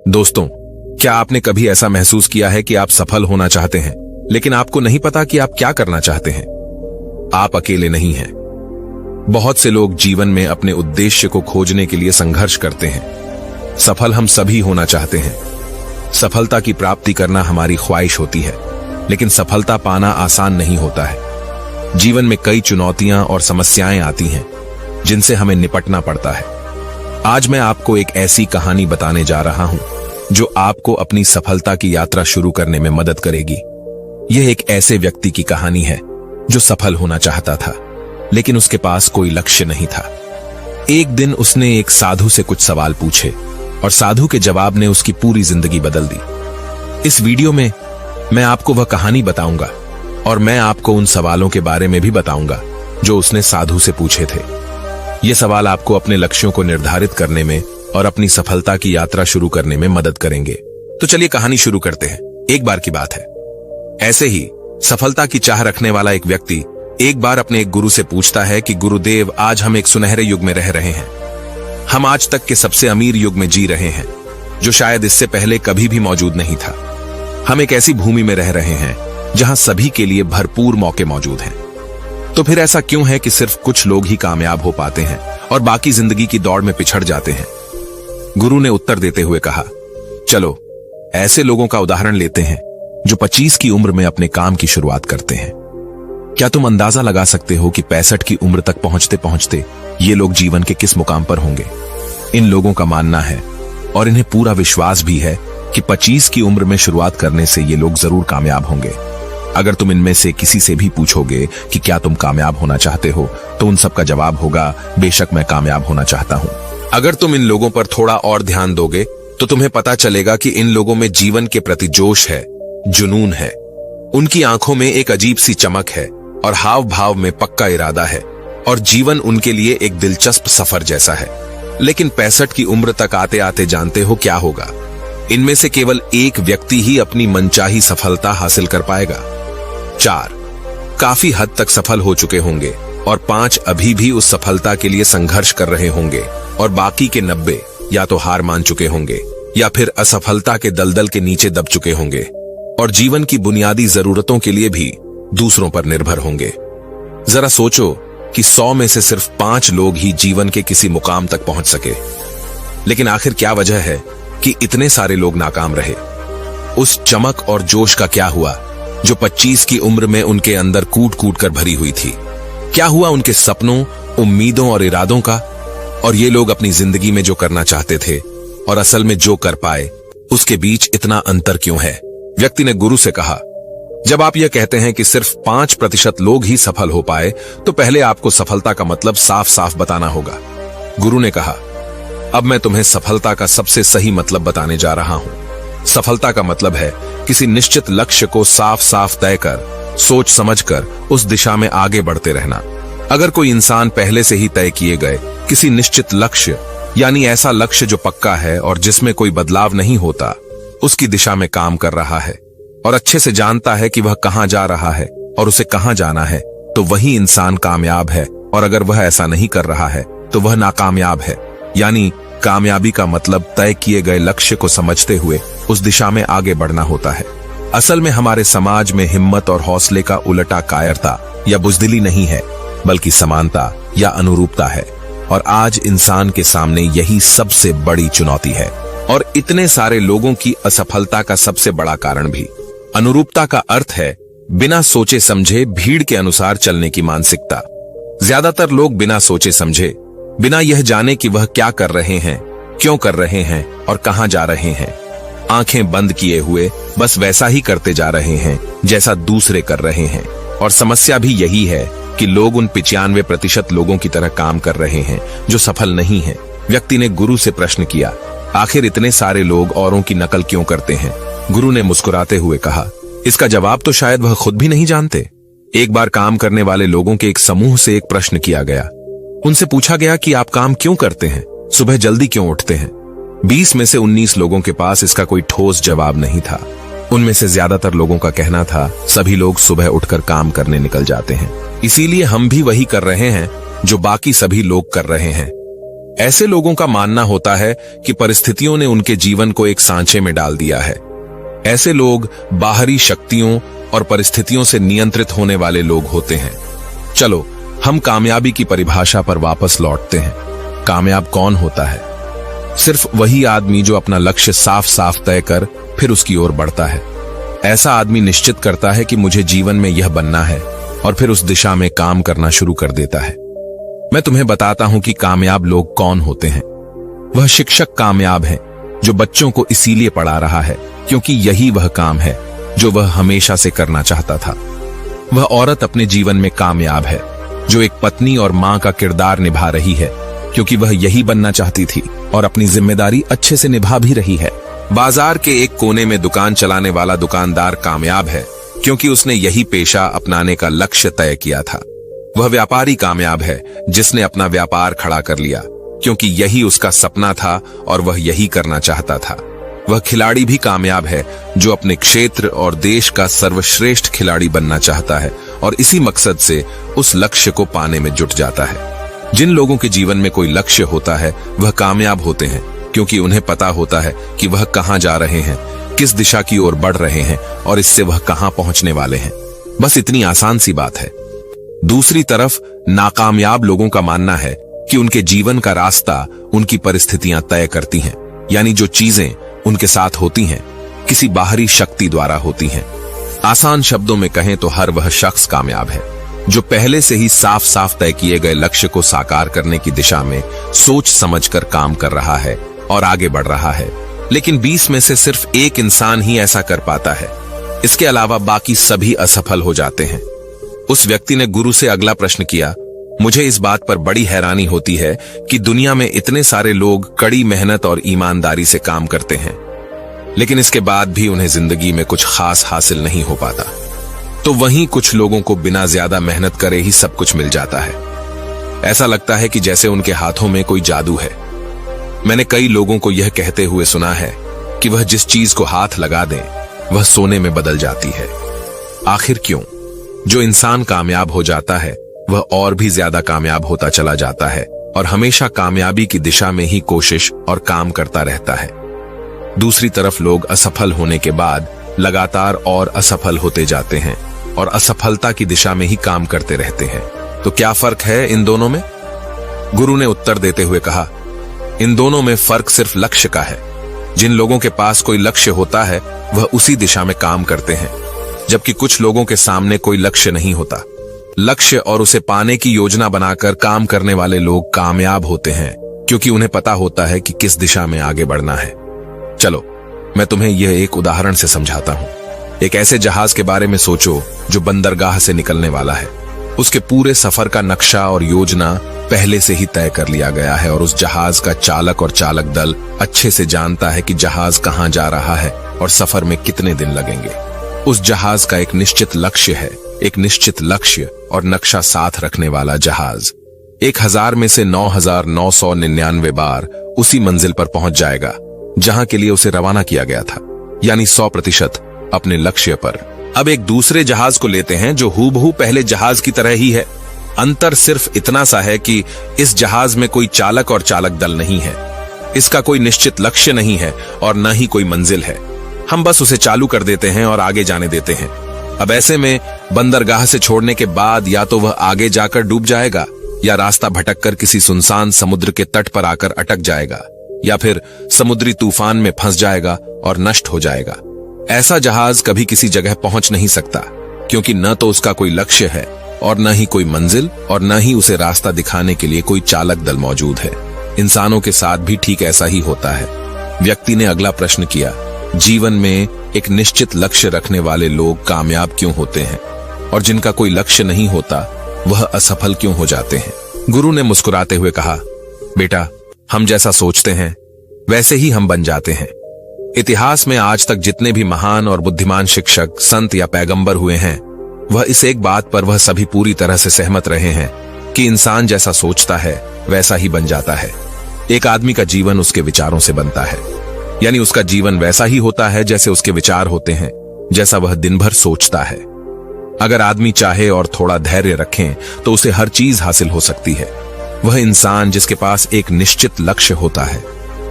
दोस्तों, क्या आपने कभी ऐसा महसूस किया है कि आप सफल होना चाहते हैं, लेकिन आपको नहीं पता कि आप क्या करना चाहते हैं? आप अकेले नहीं हैं। बहुत से लोग जीवन में अपने उद्देश्य को खोजने के लिए संघर्ष करते हैं। सफल हम सभी होना चाहते हैं। सफलता की प्राप्ति करना हमारी ख्वाहिश होती है, लेकिन सफलता पाना आसान नहीं होता है। जीवन में कई चुनौतियां और समस्याएं आती हैं, जिनसे हमें निपटना पड़ता है। आज मैं आपको एक ऐसी कहानी बताने जा रहा हूं जो आपको अपनी सफलता की यात्रा शुरू करने में मदद करेगी। यह एक ऐसे व्यक्ति की कहानी है जो सफल होना चाहता था, लेकिन उसके पास कोई लक्ष्य नहीं था। एक दिन उसने एक साधु से कुछ सवाल पूछे और साधु के जवाब ने उसकी पूरी जिंदगी बदल दी। इस वीडियो में मैं आपको वह कहानी बताऊंगा और मैं आपको उन सवालों के बारे में भी बताऊंगा जो उसने साधु से पूछे थे। ये सवाल आपको अपने लक्ष्यों को निर्धारित करने में और अपनी सफलता की यात्रा शुरू करने में मदद करेंगे। तो चलिए कहानी शुरू करते हैं। एक बार की बात है, ऐसे ही सफलता की चाह रखने वाला एक व्यक्ति एक बार अपने एक गुरु से पूछता है कि गुरुदेव, आज हम एक सुनहरे युग में रह रहे हैं। हम आज तक के सबसे अमीर युग में जी रहे हैं, जो शायद इससे पहले कभी भी मौजूद नहीं था। हम एक ऐसी भूमि में रह रहे हैं जहां सभी के लिए भरपूर मौके मौजूद हैं। तो फिर ऐसा क्यों है कि सिर्फ कुछ लोग ही कामयाब हो पाते हैं और बाकी जिंदगी की दौड़ में पिछड़ जाते हैं? गुरु ने उत्तर देते हुए कहा, चलो ऐसे लोगों का उदाहरण लेते हैं जो 25 की उम्र में अपने काम की शुरुआत करते हैं। क्या तुम अंदाजा लगा सकते हो कि 65 की उम्र तक पहुंचते पहुंचते ये लोग जीवन के किस मुकाम पर होंगे? इन लोगों का मानना है और इन्हें पूरा विश्वास भी है कि 25 की उम्र में शुरुआत करने से ये लोग जरूर कामयाब होंगे। अगर तुम इनमें से किसी से भी पूछोगे कि क्या तुम कामयाब होना चाहते हो, तो उन सबका जवाब होगा, बेशक मैं कामयाब होना चाहता हूं। अगर तुम इन लोगों पर थोड़ा और ध्यान दोगे तो तुम्हें पता चलेगा कि इन लोगों में जीवन के प्रति जोश है, जुनून है। उनकी आंखों में एक अजीब सी चमक है और हाव भाव में पक्का इरादा है, और जीवन उनके लिए एक दिलचस्प सफर जैसा है। लेकिन 65 की उम्र तक आते आते जानते हो क्या होगा? इनमें से केवल एक व्यक्ति ही अपनी मनचाही सफलता हासिल कर पाएगा। 4 काफी हद तक सफल हो चुके होंगे और 5 अभी भी उस सफलता के लिए संघर्ष कर रहे होंगे, और बाकी के 90 या तो हार मान चुके होंगे या फिर असफलता के दलदल के नीचे दब चुके होंगे और जीवन की बुनियादी जरूरतों के लिए भी दूसरों पर निर्भर होंगे। जरा सोचो कि 100 में से सिर्फ 5 लोग ही जीवन के किसी मुकाम तक पहुंच सके। लेकिन आखिर क्या वजह है कि इतने सारे लोग नाकाम रहे? उस चमक और जोश का क्या हुआ जो 25 की उम्र में उनके अंदर कूट कूट कर भरी हुई थी? क्या हुआ उनके सपनों, उम्मीदों और इरादों का? और ये लोग अपनी जिंदगी में जो करना चाहते थे और असल में जो कर पाए, उसके बीच इतना अंतर क्यों है? व्यक्ति ने गुरु से कहा, जब आप यह कहते हैं कि सिर्फ 5% लोग ही सफल हो पाए, तो पहले आपको सफलता का मतलब साफ साफ बताना होगा। गुरु ने कहा, अब मैं तुम्हें सफलता का सबसे सही मतलब बताने जा रहा हूं। सफलता का मतलब है किसी निश्चित लक्ष्य को साफ साफ तय कर, सोच समझकर उस दिशा में आगे बढ़ते रहना। अगर कोई इंसान पहले से ही तय किए गए किसी निश्चित लक्ष्य, यानी ऐसा लक्ष्य जो पक्का है और जिसमें कोई बदलाव नहीं होता, उसकी दिशा में काम कर रहा है और अच्छे से जानता है कि वह कहां जा रहा है और उसे कहां जाना है, तो वही इंसान कामयाब है। और अगर वह ऐसा नहीं कर रहा है तो वह नाकामयाब है। यानी कामयाबी का मतलब तय किए गए लक्ष्य को समझते हुए उस दिशा में आगे बढ़ना होता है। असल में हमारे समाज में हिम्मत और हौसले का उलटा कायरता या बुजदिली नहीं है, बल्कि समानता या अनुरूपता है। और आज इंसान के सामने यही सबसे बड़ी चुनौती है, और इतने सारे लोगों की असफलता का सबसे बड़ा कारण भी। अनुरूपता का अर्थ है बिना सोचे समझे भीड़ के अनुसार चलने की मानसिकता। ज्यादातर लोग बिना सोचे समझे, बिना यह जाने कि वह क्या कर रहे हैं, क्यों कर रहे हैं और कहां जा रहे हैं, आंखें बंद किए हुए बस वैसा ही करते जा रहे हैं जैसा दूसरे कर रहे हैं। और समस्या भी यही है कि लोग उन 95% लोगों की तरह काम कर रहे हैं जो सफल नहीं हैं। व्यक्ति ने गुरु से प्रश्न किया, आखिर इतने सारे लोग औरों की नकल क्यों करते हैं? गुरु ने मुस्कुराते हुए कहा, इसका जवाब तो शायद वह खुद भी नहीं जानते। एक बार काम करने वाले लोगों के एक समूह से एक प्रश्न किया गया। उनसे पूछा गया कि आप काम क्यों करते हैं, सुबह जल्दी क्यों उठते हैं? 20 में से 19 लोगों के पास इसका कोई ठोस जवाब नहीं था। उनमें से ज्यादातर लोगों का कहना था, सभी लोग सुबह उठकर काम करने निकल जाते हैं, इसीलिए हम भी वही कर रहे हैं जो बाकी सभी लोग कर रहे हैं। ऐसे लोगों का मानना होता है कि परिस्थितियों ने उनके जीवन को एक सांचे में डाल दिया है। ऐसे लोग बाहरी शक्तियों और परिस्थितियों से नियंत्रित होने वाले लोग होते हैं। चलो हम कामयाबी की परिभाषा पर वापस लौटते हैं। कामयाब कौन होता है? सिर्फ वही आदमी जो अपना लक्ष्य साफ साफ तय कर फिर उसकी ओर बढ़ता है। ऐसा आदमी निश्चित करता है कि मुझे जीवन में यह बनना है और फिर उस दिशा में काम करना शुरू कर देता है। मैं तुम्हें बताता हूं कि कामयाब लोग कौन होते हैं। वह शिक्षक कामयाब है जो बच्चों को इसीलिए पढ़ा रहा है क्योंकि यही वह काम है जो वह हमेशा से करना चाहता था। वह औरत अपने जीवन में कामयाब है जो एक पत्नी और मां का किरदार निभा रही है क्योंकि वह यही बनना चाहती थी और अपनी जिम्मेदारी अच्छे से निभा भी रही है। बाजार के एक कोने में दुकान चलाने वाला दुकानदार कामयाब है क्योंकि उसने यही पेशा अपनाने का लक्ष्य तय किया था। वह व्यापारी कामयाब है जिसने अपना व्यापार खड़ा कर लिया क्योंकि यही उसका सपना था और वह यही करना चाहता था। वह खिलाड़ी भी कामयाब है जो अपने क्षेत्र और देश का सर्वश्रेष्ठ खिलाड़ी बनना चाहता है और इसी मकसद से उस लक्ष्य को पाने में जुट जाता है। जिन लोगों के जीवन में कोई लक्ष्य होता है वह कामयाब होते हैं क्योंकि उन्हें पता होता है कि वह कहां जा रहे हैं, किस दिशा की ओर बढ़ रहे हैं और इससे वह कहां पहुंचने वाले हैं। बस इतनी आसान सी बात है। दूसरी तरफ नाकामयाब लोगों का मानना है कि उनके जीवन का रास्ता उनकी परिस्थितियां तय करती हैं, यानी जो चीजें उनके साथ होती हैं किसी बाहरी शक्ति द्वारा होती हैं। आसान शब्दों में कहें तो हर वह शख्स कामयाब है जो पहले से ही साफ साफ तय किए गए लक्ष्य को साकार करने की दिशा में सोच समझकर काम कर रहा है और आगे बढ़ रहा है। लेकिन 20 में से सिर्फ एक इंसान ही ऐसा कर पाता है। इसके अलावा बाकी सभी असफल हो जाते हैं। उस व्यक्ति ने गुरु से अगला प्रश्न किया, मुझे इस बात पर बड़ी हैरानी होती है कि दुनिया में इतने सारे लोग कड़ी मेहनत और ईमानदारी से काम करते हैं, लेकिन इसके बाद भी उन्हें जिंदगी में कुछ खास हासिल नहीं हो पाता। तो वहीं कुछ लोगों को बिना ज्यादा मेहनत करे ही सब कुछ मिल जाता है। ऐसा लगता है कि जैसे उनके हाथों में कोई जादू है। मैंने कई लोगों को यह कहते हुए सुना है कि वह जिस चीज को हाथ लगा दें वह सोने में बदल जाती है। आखिर क्यों? जो इंसान कामयाब हो जाता है वह और भी ज्यादा कामयाब होता चला जाता है और हमेशा कामयाबी की दिशा में ही कोशिश और काम करता रहता है। दूसरी तरफ लोग असफल होने के बाद लगातार और असफल होते जाते हैं और असफलता की दिशा में ही काम करते रहते हैं। तो क्या फर्क है इन दोनों में? गुरु ने उत्तर देते हुए कहा, इन दोनों में फर्क सिर्फ लक्ष्य का है। जिन लोगों के पास कोई लक्ष्य होता है वह उसी दिशा में काम करते हैं, जबकि कुछ लोगों के सामने कोई लक्ष्य नहीं होता। लक्ष्य और उसे पाने की योजना बनाकर काम करने वाले लोग कामयाब होते हैं क्योंकि उन्हें पता होता है कि किस दिशा में आगे बढ़ना है। चलो मैं तुम्हें यह एक उदाहरण से समझाता हूं। एक ऐसे जहाज के बारे में सोचो जो बंदरगाह से निकलने वाला है। उसके पूरे सफर का नक्शा और योजना पहले से ही तय कर लिया गया है और उस जहाज का चालक और चालक दल अच्छे से जानता है कि जहाज कहां जा रहा है और सफर में कितने दिन लगेंगे। उस जहाज का एक निश्चित लक्ष्य है, एक निश्चित लक्ष्य और नक्शा साथ रखने वाला जहाज 1000 में से 9999 बार उसी मंजिल पर पहुंच जाएगा जहां के लिए उसे रवाना किया गया था, यानी 100% अपने लक्ष्य पर। अब एक दूसरे जहाज को लेते हैं जो हूबहू पहले जहाज की तरह ही है। अंतर सिर्फ इतना सा है कि इस जहाज में कोई चालक और चालक दल नहीं है। इसका कोई निश्चित लक्ष्य नहीं है और न ही कोई मंजिल है। हम बस उसे चालू कर देते हैं और आगे जाने देते हैं। अब ऐसे में बंदरगाह से छोड़ने के बाद या तो वह आगे जाकर डूब जाएगा या रास्ता भटककर किसी सुनसान समुद्र के तट पर आकर अटक जाएगा या फिर समुद्री तूफान में फंस जाएगा और नष्ट हो जाएगा। ऐसा जहाज कभी किसी जगह पहुंच नहीं सकता क्योंकि न तो उसका कोई लक्ष्य है और न ही कोई मंजिल और न ही उसे रास्ता दिखाने के लिए कोई चालक दल मौजूद है। इंसानों के साथ भी ठीक ऐसा ही होता है। व्यक्ति ने अगला प्रश्न किया, जीवन में एक निश्चित लक्ष्य रखने वाले लोग कामयाब क्यों होते हैं और जिनका कोई लक्ष्य नहीं होता वह असफल क्यों हो जाते हैं? गुरु ने मुस्कुराते हुए कहा, बेटा, हम जैसा सोचते हैं वैसे ही हम बन जाते हैं। इतिहास में आज तक जितने भी महान और बुद्धिमान शिक्षक, संत या पैगंबर हुए हैं, वह इस एक बात पर वह सभी पूरी तरह से सहमत रहे हैं कि इंसान जैसा सोचता है वैसा ही बन जाता है। एक आदमी का जीवन उसके विचारों से बनता है, यानी उसका जीवन वैसा ही होता है जैसे उसके विचार होते हैं, जैसा वह दिन भर सोचता है। अगर आदमी चाहे और थोड़ा धैर्य रखें तो उसे हर चीज हासिल हो सकती है। वह इंसान जिसके पास एक निश्चित लक्ष्य होता है,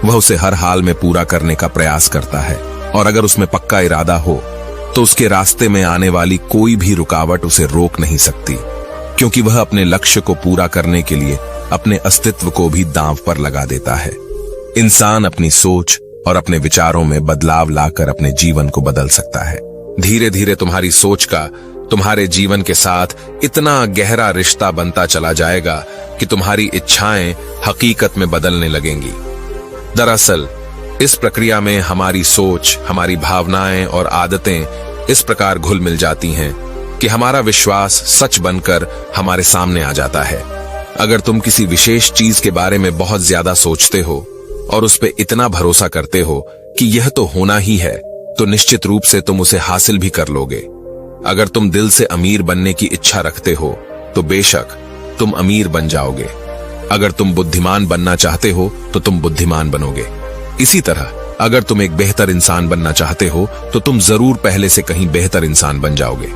वह उसे हर हाल में पूरा करने का प्रयास करता है, और अगर उसमें पक्का इरादा हो तो उसके रास्ते में आने वाली कोई भी रुकावट उसे रोक नहीं सकती, क्योंकि वह अपने लक्ष्य को पूरा करने के लिए अपने अस्तित्व को भी दांव पर लगा देता है। इंसान अपनी सोच और अपने विचारों में बदलाव लाकर अपने जीवन को बदल सकता है। धीरे धीरे तुम्हारी सोच का तुम्हारे जीवन के साथ इतना गहरा रिश्ता बनता चला जाएगा कि तुम्हारी इच्छाएं हकीकत में बदलने लगेंगी। दरअसल इस प्रक्रिया में हमारी सोच, हमारी भावनाएं और आदतें इस प्रकार घुल मिल जाती हैं कि हमारा विश्वास सच बनकर हमारे सामने आ जाता है। अगर तुम किसी विशेष चीज के बारे में बहुत ज्यादा सोचते हो और उस पर इतना भरोसा करते हो कि यह तो होना ही है, तो निश्चित रूप से तुम उसे हासिल भी कर लोगे। अगर तुम दिल से अमीर बनने की इच्छा रखते हो तो बेशक तुम अमीर बन जाओगे। अगर तुम बुद्धिमान बनना चाहते हो तो तुम बुद्धिमान बनोगे। इसी तरह अगर तुम एक बेहतर इंसान बनना चाहते हो तो तुम जरूर पहले से कहीं बेहतर इंसान बन जाओगे।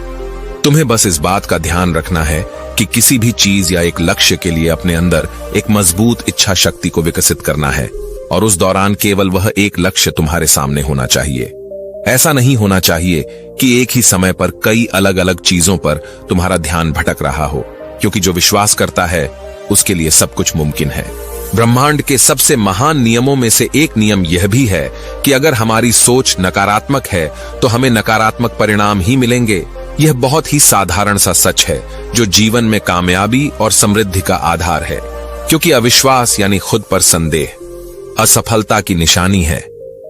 तुम्हें बस इस बात का ध्यान रखना है कि किसी भी चीज या एक लक्ष्य के लिए अपने अंदर एक मजबूत इच्छा शक्ति को विकसित करना है, और उस दौरान केवल वह एक लक्ष्य तुम्हारे सामने होना चाहिए। ऐसा नहीं होना चाहिए कि एक ही समय पर कई अलग अलग चीजों पर तुम्हारा ध्यान भटक रहा हो, क्योंकि जो विश्वास करता है उसके लिए सब कुछ मुमकिन है। ब्रह्मांड के सबसे महान नियमों में से एक नियम यह भी है कि अगर हमारी सोच नकारात्मक है तो हमें नकारात्मक परिणाम ही मिलेंगे। यह बहुत ही साधारण सा सच है जो जीवन में कामयाबी और समृद्धि का आधार है, क्योंकि अविश्वास यानी खुद पर संदेह असफलता की निशानी है।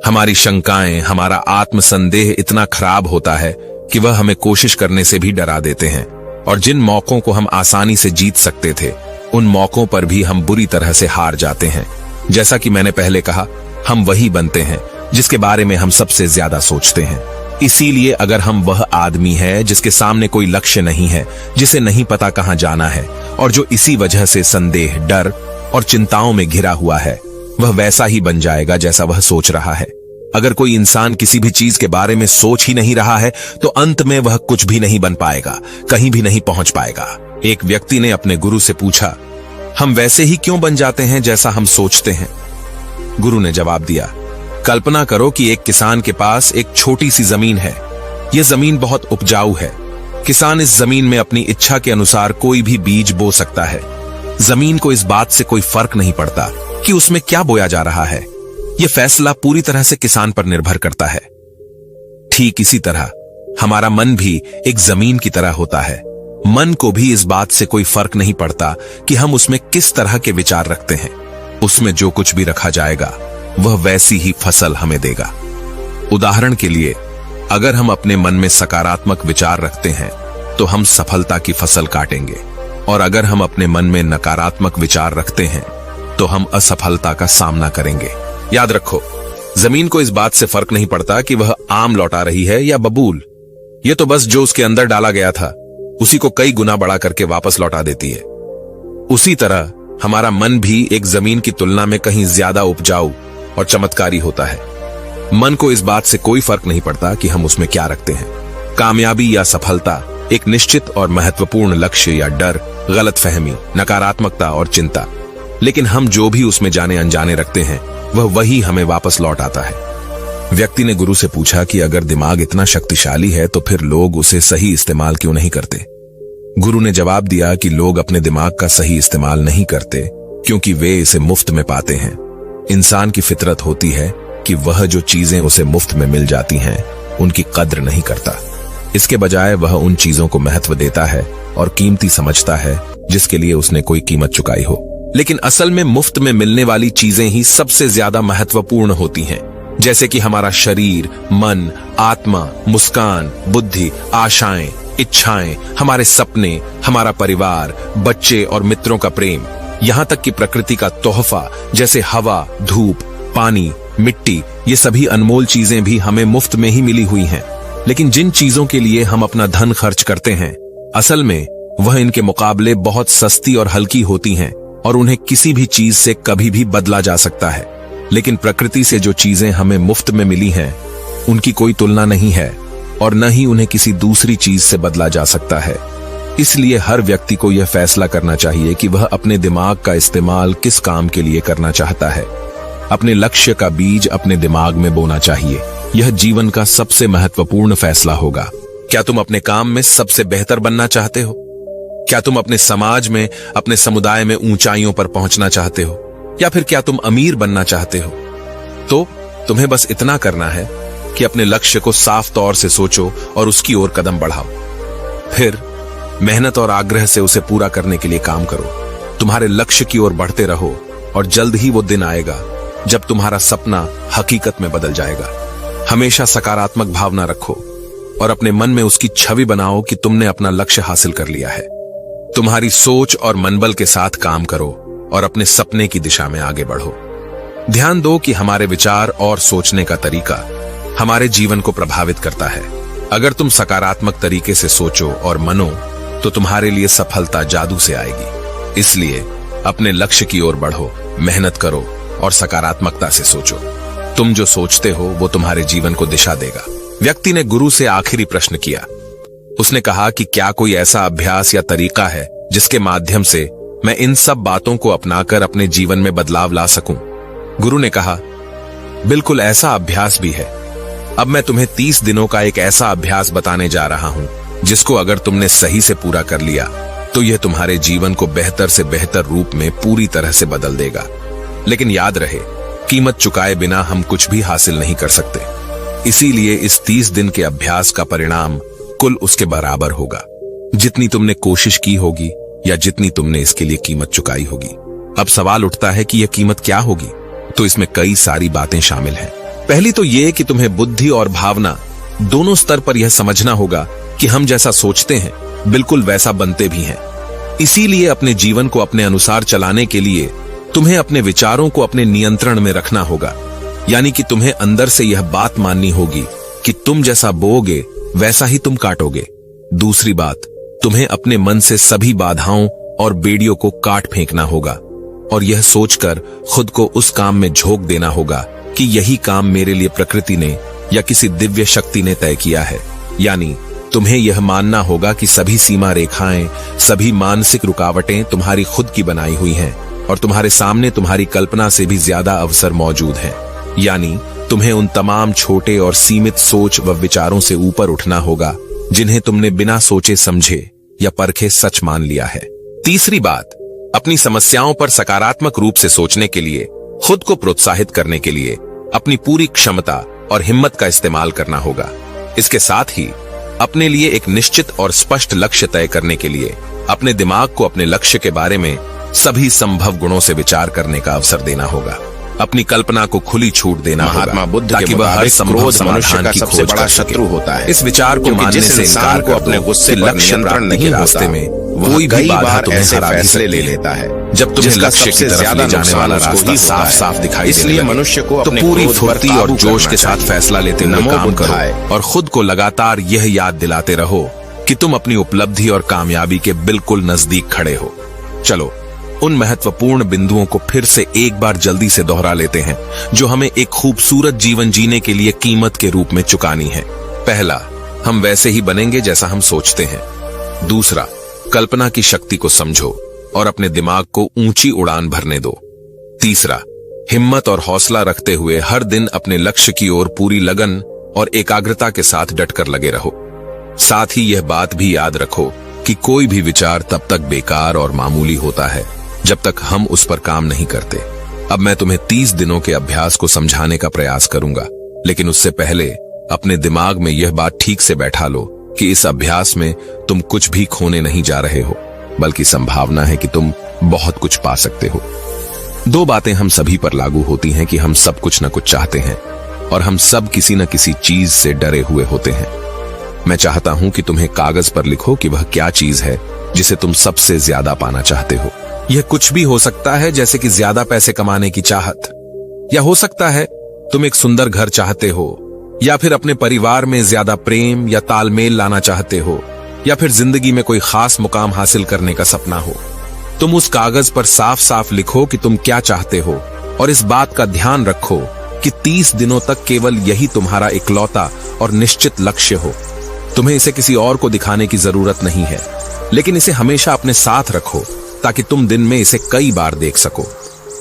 हमारी शंकाएं, हमारा आत्मसंदेह इतना खराब होता है कि वह हमें कोशिश करने से भी डरा देते हैं, और जिन मौकों को हम आसानी से जीत सकते थे उन मौकों पर भी हम बुरी तरह से हार जाते हैं। जैसा कि मैंने पहले कहा, हम वही बनते हैं जिसके बारे में हम सबसे ज्यादा सोचते हैं। इसीलिए अगर हम वह आदमी है जिसके सामने कोई लक्ष्य नहीं है, जिसे नहीं पता कहां जाना है, और जो इसी वजह से संदेह, डर और चिंताओं में घिरा हुआ है, वह वैसा ही बन जाएगा जैसा वह सोच रहा है। अगर कोई इंसान किसी भी चीज के बारे में सोच ही नहीं रहा है तो अंत में वह कुछ भी नहीं बन पाएगा, कहीं भी नहीं पहुंच पाएगा। एक व्यक्ति ने अपने गुरु से पूछा, हम वैसे ही क्यों बन जाते हैं जैसा हम सोचते हैं? गुरु ने जवाब दिया, कल्पना करो कि एक किसान के पास एक छोटी सी जमीन है। यह जमीन बहुत उपजाऊ है। किसान इस जमीन में अपनी इच्छा के अनुसार कोई भी बीज बो सकता है। जमीन को इस बात से कोई फर्क नहीं पड़ता कि उसमें क्या बोया जा रहा है। यह फैसला पूरी तरह से किसान पर निर्भर करता है। ठीक इसी तरह हमारा मन भी एक जमीन की तरह होता है। मन को भी इस बात से कोई फर्क नहीं पड़ता कि हम उसमें किस तरह के विचार रखते हैं। उसमें जो कुछ भी रखा जाएगा वह वैसी ही फसल हमें देगा। उदाहरण के लिए, अगर हम अपने मन में सकारात्मक विचार रखते हैं तो हम सफलता की फसल काटेंगे, और अगर हम अपने मन में नकारात्मक विचार रखते हैं तो हम असफलता का सामना करेंगे। याद रखो, जमीन को इस बात से फर्क नहीं पड़ता कि वह आम लौटा रही है या बबूल। यह तो बस जो उसके अंदर डाला गया था उसी को कई गुना बड़ा करके वापस लौटा देती है। उसी तरह हमारा मन भी एक जमीन की तुलना में कहीं ज्यादा उपजाऊ और चमत्कारी होता है। मन को इस बात से कोई फर्क नहीं पड़ता कि हम उसमें क्या रखते हैं, कामयाबी या सफलता, एक निश्चित और महत्वपूर्ण लक्ष्य या डर, गलतफहमी, नकारात्मकता और चिंता। लेकिन हम जो भी उसमें जाने अनजाने रखते हैं वह वही हमें वापस लौट आता है। व्यक्ति ने गुरु से पूछा कि अगर दिमाग इतना शक्तिशाली है तो फिर लोग उसे सही इस्तेमाल क्यों नहीं करते? गुरु ने जवाब दिया कि लोग अपने दिमाग का सही इस्तेमाल नहीं करते क्योंकि वे इसे मुफ्त में पाते हैं। इंसान की फितरत होती है कि वह जो चीजें उसे मुफ्त में मिल जाती हैं उनकी कद्र नहीं करता। इसके बजाय वह उन चीजों को महत्व देता है और कीमती समझता है जिसके लिए उसने कोई कीमत चुकाई हो। लेकिन असल में मुफ्त में मिलने वाली चीजें ही सबसे ज्यादा महत्वपूर्ण होती हैं, जैसे कि हमारा शरीर, मन, आत्मा, मुस्कान, बुद्धि, आशाएं, इच्छाएं, हमारे सपने, हमारा परिवार, बच्चे और मित्रों का प्रेम, यहाँ तक कि प्रकृति का तोहफा जैसे हवा, धूप, पानी, मिट्टी, ये सभी अनमोल चीजें भी हमें मुफ्त में ही मिली हुई हैं। लेकिन जिन चीजों के लिए हम अपना धन खर्च करते हैं, असल में वह इनके मुकाबले बहुत सस्ती और हल्की होती हैं और उन्हें किसी भी चीज से कभी भी बदला जा सकता है। लेकिन प्रकृति से जो चीजें हमें मुफ्त में मिली हैं, उनकी कोई तुलना नहीं है और न ही उन्हें किसी दूसरी चीज से बदला जा सकता है। इसलिए हर व्यक्ति को यह फैसला करना चाहिए कि वह अपने दिमाग का इस्तेमाल किस काम के लिए करना चाहता है। अपने लक्ष्य का बीज अपने दिमाग में बोना चाहिए। यह जीवन का सबसे महत्वपूर्ण फैसला होगा। क्या तुम अपने काम में सबसे बेहतर बनना चाहते हो? क्या तुम अपने समाज में, अपने समुदाय में ऊंचाइयों पर पहुंचना चाहते हो? या फिर क्या तुम अमीर बनना चाहते हो? तो तुम्हें बस इतना करना है कि अपने लक्ष्य को साफ तौर से सोचो और उसकी ओर कदम बढ़ाओ। फिर मेहनत और आग्रह से उसे पूरा करने के लिए काम करो। तुम्हारे लक्ष्य की ओर बढ़ते रहो और जल्द ही वो दिन आएगा जब तुम्हारा सपना हकीकत में बदल जाएगा। हमेशा सकारात्मक भावना रखो और अपने मन में उसकी छवि बनाओ कि तुमने अपना लक्ष्य हासिल कर लिया है। तुम्हारी सोच और मनबल के साथ काम करो और अपने सपने की दिशा में आगे बढ़ो। ध्यान दो कि हमारे विचार और सोचने का तरीका हमारे जीवन को प्रभावित करता है। अगर तुम सकारात्मक तरीके से सोचो और मनो तो तुम्हारे लिए सफलता जादू से आएगी। इसलिए अपने लक्ष्य की ओर बढ़ो, मेहनत करो और सकारात्मकता से सोचो। तुम जो सोचते हो वो तुम्हारे जीवन को दिशा देगा। व्यक्ति ने गुरु से आखिरी प्रश्न किया। उसने कहा कि क्या कोई ऐसा अभ्यास या तरीका है जिसके माध्यम से मैं इन सब बातों को अपनाकर अपने जीवन में बदलाव ला सकूं? गुरु ने कहा, बिल्कुल ऐसा अभ्यास भी है। अब मैं तुम्हें 30 दिनों का एक ऐसा अभ्यास बताने जा रहा हूं जिसको अगर तुमने सही से पूरा कर लिया तो यह तुम्हारे जीवन को बेहतर से बेहतर रूप में पूरी तरह से बदल देगा। लेकिन याद रहे, कीमत चुकाए बिना हम कुछ भी हासिल नहीं कर सकते। इसीलिए इस 30 दिन के अभ्यास का परिणाम कुल उसके बराबर होगा जितनी तुमने कोशिश की होगी या जितनी तुमने इसके लिए कीमत चुकाई होगी। अब सवाल उठता है कि यह कीमत क्या होगी? तो इसमें कई सारी बातें शामिल हैं। पहली तो यह कि तुम्हें बुद्धि और भावना दोनों स्तर पर यह समझना होगा कि हम जैसा सोचते हैं बिल्कुल वैसा बनते भी हैं। इसीलिए अपने जीवन को अपने अनुसार चलाने के लिए तुम्हें अपने विचारों को अपने नियंत्रण में रखना होगा। यानी कि तुम्हें अंदर से यह बात माननी होगी कि तुम जैसा बोओगे वैसा ही तुम काटोगे। दूसरी बात, तुम्हें अपने मन से सभी बाधाओं और बेड़ियों को काट फेंकना होगा और यह सोचकर खुद को उस काम में झोंक देना होगा कि यही काम मेरे लिए प्रकृति ने या किसी दिव्य शक्ति ने तय किया है। यानी तुम्हें यह मानना होगा कि सभी सीमा रेखाएं, सभी मानसिक रुकावटें तुम्हारी खुद की बनाई हुई हैं और तुम्हारे सामने तुम्हारी कल्पना से भी ज्यादा अवसर मौजूद हैं। यानी तुम्हें उन तमाम छोटे और सीमित सोच व विचारों से ऊपर उठना होगा जिन्हें तुमने बिना सोचे समझे या परखे सच मान लिया है। तीसरी बात, अपनी समस्याओं पर सकारात्मक रूप से सोचने के लिए, खुद को प्रोत्साहित करने के लिए अपनी पूरी क्षमता और हिम्मत का इस्तेमाल करना होगा। इसके साथ ही अपने लिए एक निश्चित और स्पष्ट लक्ष्य तय करने के लिए अपने दिमाग को अपने लक्ष्य के बारे में सभी संभव गुणों से विचार करने का अवसर देना होगा। अपनी कल्पना को खुली छूट देना महात्मा बुद्ध ताकि वह हर संभव समाधान की सबसे खोज बड़ा कर सके। शत्रु होता है। इस विचार को मानने से इंकार को अपने गुस्से पर लक्ष्य नियंत्रण प्राप्ति नहीं के रास्ते होता, में वह कोई भी कई बाधा बार तुम्हें ऐसे हरा भी फैसले ले सकती है। लेता है जब तुम्हें जिसका लक्ष्य की सबसे तरफ ज्यादा ले जाने वाला नुकसान उसको रास्ता ही साफ होता है। साफ दिखाई देने इसलिए लगे, मनुष्य को तो अपने पूरी क्रोध पर फुर्ती और काबू जोश करना के साथ चाहिए। फैसला लेते हुए नमो काम करो बुद्धाय। और खुद को लगातार यह याद दिलाते रहो कि तुम अपनी उपलब्धि और कामयाबी के बिल्कुल नजदीक खड़े हो। चलो उन महत्वपूर्ण बिंदुओं को फिर से एक बार जल्दी से दोहरा लेते हैं जो हमें एक खूबसूरत जीवन जीने के लिए कीमत के रूप में चुकानी है। पहला, हम वैसे ही बनेंगे जैसा हम सोचते हैं। दूसरा, कल्पना की शक्ति को समझो और अपने दिमाग को ऊंची उड़ान भरने दो। तीसरा, हिम्मत और हौसला रखते हुए हर दिन अपने लक्ष्य की ओर पूरी लगन और एकाग्रता के साथ डटकर लगे रहो। साथ ही यह बात भी याद रखो कि कोई भी विचार तब तक बेकार और मामूली होता है जब तक हम उस पर काम नहीं करते। अब मैं तुम्हें 30 दिनों के अभ्यास को समझाने का प्रयास करूंगा, लेकिन उससे पहले अपने दिमाग में यह बात ठीक से बैठा लो कि इस अभ्यास में तुम कुछ भी खोने नहीं जा रहे हो, बल्कि संभावना है कि तुम बहुत कुछ पा सकते हो। दो बातें हम सभी पर लागू होती हैं कि हम सब कुछ न कुछ चाहते हैं और हम सब किसी न किसी चीज से डरे हुए होते हैं। मैं चाहता हूं कि तुम्हें कागज पर लिखो कि वह क्या चीज है जिसे तुम सबसे ज्यादा पाना चाहते हो। यह कुछ भी हो सकता है, जैसे कि ज्यादा पैसे कमाने की चाहत, या हो सकता है तुम एक सुंदर घर चाहते हो, या फिर अपने परिवार में ज्यादा प्रेम या तालमेल लाना चाहते हो, या फिर जिंदगी में कोई खास मुकाम हासिल करने का सपना हो। तुम उस कागज पर साफ साफ लिखो कि तुम क्या चाहते हो और इस बात का ध्यान रखो कि 30 दिनों तक केवल यही तुम्हारा इकलौता और निश्चित लक्ष्य हो। तुम्हें इसे किसी और को दिखाने की जरूरत नहीं है। लेकिन इसे हमेशा अपने साथ रखो ताकि तुम दिन में इसे कई बार देख सको।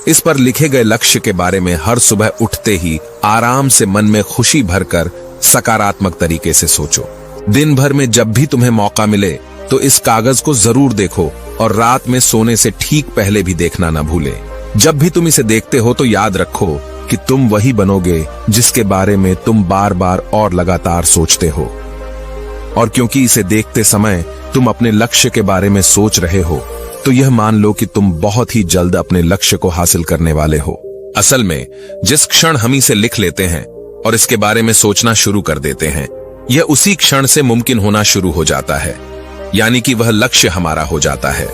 इस पर लिखे गए लक्ष्य के बारे में हर सुबह उठते ही आराम से मन में खुशी भरकर सकारात्मक तरीके से सोचो। दिन भर में जब भी तुम्हें मौका मिले तो इस कागज को जरूर देखो और रात में सोने से ठीक पहले भी देखना न भूले। जब भी तुम इसे देखते हो तो याद रखो कि तुम वही बनोगे जिसके बारे में तुम बार बार और लगातार सोचते हो। और क्योंकि इसे देखते समय तुम अपने लक्ष्य के बारे में सोच रहे हो तो यह मान लो कि तुम बहुत ही जल्द अपने लक्ष्य को हासिल करने वाले हो। असल में जिस क्षण हम इसे लिख लेते हैं और इसके बारे में सोचना शुरू कर देते हैं, यह उसी क्षण से मुमकिन होना शुरू हो जाता है, यानी कि वह लक्ष्य हमारा हो जाता है।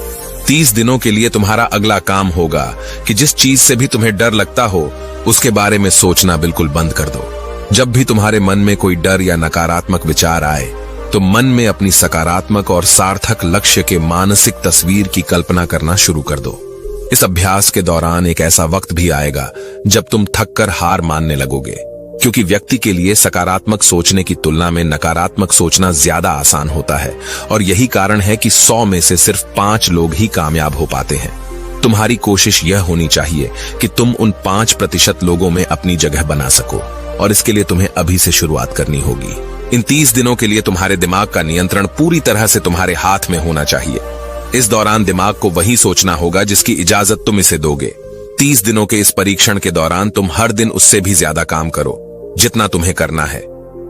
30 दिनों के लिए तुम्हारा अगला काम होगा कि जिस चीज से भी तुम्हें डर लगता हो उसके बारे में सोचना बिल्कुल बंद कर दो। जब भी तुम्हारे मन में कोई डर या नकारात्मक विचार आए तो मन में अपनी सकारात्मक और सार्थक लक्ष्य के मानसिक तस्वीर की कल्पना करना शुरू कर दो। इस अभ्यास के दौरान एक ऐसा वक्त भी आएगा जब तुम थककर हार मानने लगोगे, क्योंकि व्यक्ति के लिए सकारात्मक सोचने की तुलना में नकारात्मक सोचना ज्यादा आसान होता है और यही कारण है कि 100 में से सिर्फ 5 लोग ही कामयाब हो पाते हैं। तुम्हारी कोशिश यह होनी चाहिए कि तुम उन 5% लोगों में अपनी जगह बना सको और इसके लिए तुम्हें अभी से शुरुआत करनी होगी। इन 30 दिनों के लिए तुम्हारे दिमाग का नियंत्रण पूरी तरह से तुम्हारे हाथ में होना चाहिए। इस दौरान दिमाग को वही सोचना होगा जिसकी इजाजत तुम इसे दोगे। 30 दिनों के इस परीक्षण के दौरान तुम हर दिन उससे भी ज्यादा काम करो जितना तुम्हें करना है।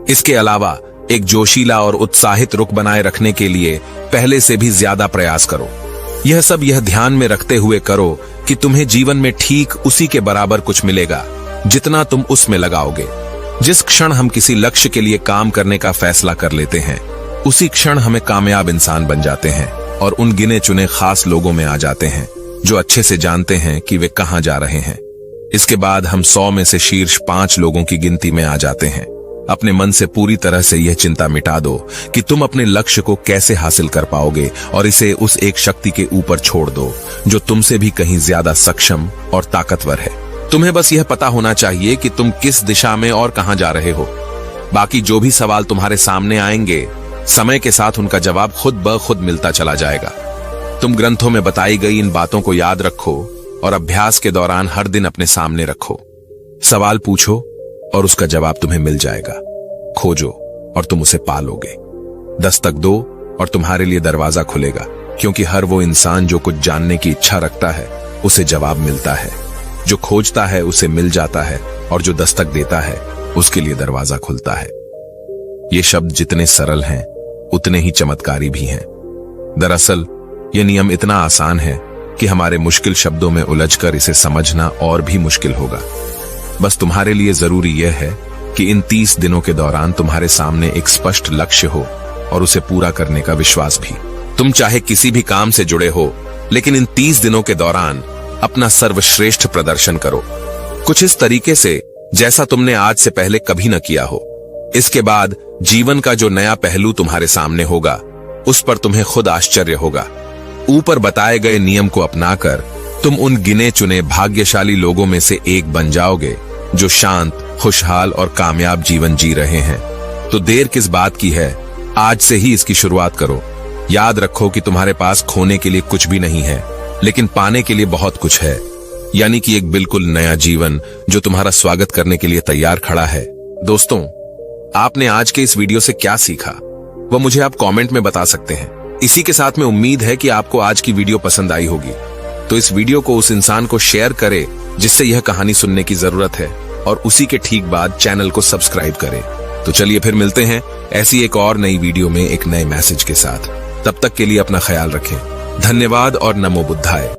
इसके अलावा एक जोशीला और उत्साहित रुख बनाए रखने के लिए पहले से भी ज्यादा प्रयास करो। यह सब यह ध्यान में रखते हुए करो कि तुम्हें जीवन में ठीक उसी के बराबर कुछ मिलेगा जितना तुम उसमें लगाओगे। जिस क्षण हम किसी लक्ष्य के लिए काम करने का फैसला कर लेते हैं उसी क्षण हमें कामयाब इंसान बन जाते हैं और उन गिने चुने खास लोगों में आ जाते हैं जो अच्छे से जानते हैं कि वे कहां जा रहे हैं। इसके बाद हम 100 में से शीर्ष 5 लोगों की गिनती में आ जाते हैं। अपने मन से पूरी तरह से यह चिंता मिटा दो कि तुम अपने लक्ष्य को कैसे हासिल कर पाओगे और इसे उस एक शक्ति के ऊपर छोड़ दो जो तुमसे भी कहीं ज्यादा सक्षम और ताकतवर है। तुम्हें बस यह पता होना चाहिए कि तुम किस दिशा में और कहां जा रहे हो। बाकी जो भी सवाल तुम्हारे सामने आएंगे, समय के साथ उनका जवाब खुद ब खुद मिलता चला जाएगा। तुम ग्रंथों में बताई गई इन बातों को याद रखो और अभ्यास के दौरान हर दिन अपने सामने रखो। सवाल पूछो और उसका जवाब तुम्हें मिल जाएगा। खोजो और तुम उसे पालोगे। दस्तक दो और तुम्हारे लिए दरवाजा खुलेगा, क्योंकि हर वो इंसान जो कुछ जानने की इच्छा रखता है उसे जवाब मिलता है। जो खोजता है उसे मिल जाता है और जो दस्तक देता है उसके लिए दरवाजा खुलता है। ये शब्द जितने सरल हैं उतने ही चमत्कारी भी हैं। दरअसल यह नियम इतना आसान है कि हमारे मुश्किल शब्दों में उलझकर इसे समझना और भी मुश्किल होगा। बस तुम्हारे लिए जरूरी यह है कि इन 30 दिनों के दौरान तुम्हारे सामने एक स्पष्ट लक्ष्य हो और उसे पूरा करने का विश्वास भी। तुम चाहे किसी भी काम से जुड़े हो, लेकिन इन 30 दिनों के दौरान अपना सर्वश्रेष्ठ प्रदर्शन करो, कुछ इस तरीके से जैसा तुमने आज से पहले कभी न किया हो। इसके बाद जीवन का जो नया पहलू तुम्हारे सामने होगा उस पर तुम्हें खुद आश्चर्य होगा। ऊपर बताए गए नियम को अपनाकर तुम उन गिने चुने भाग्यशाली लोगों में से एक बन जाओगे जो शांत, खुशहाल और कामयाब जीवन जी रहे हैं। तो देर किस बात की है, आज से ही इसकी शुरुआत करो। याद रखो कि तुम्हारे पास खोने के लिए कुछ भी नहीं है, लेकिन पाने के लिए बहुत कुछ है, यानी कि एक बिल्कुल नया जीवन जो तुम्हारा स्वागत करने के लिए तैयार खड़ा है। दोस्तों, आपने आज के इस वीडियो से क्या सीखा वह मुझे आप कमेंट में बता सकते हैं। इसी के साथ में उम्मीद है कि आपको आज की वीडियो पसंद आई होगी, तो इस वीडियो को उस इंसान को शेयर करें जिससे यह कहानी सुनने की जरूरत है, और उसी के ठीक बाद चैनल को सब्सक्राइब करें। तो चलिए फिर मिलते हैं ऐसी एक और नई वीडियो में एक नए मैसेज के साथ। तब तक के लिए अपना ख्याल रखें। धन्यवाद और नमो बुद्धाय।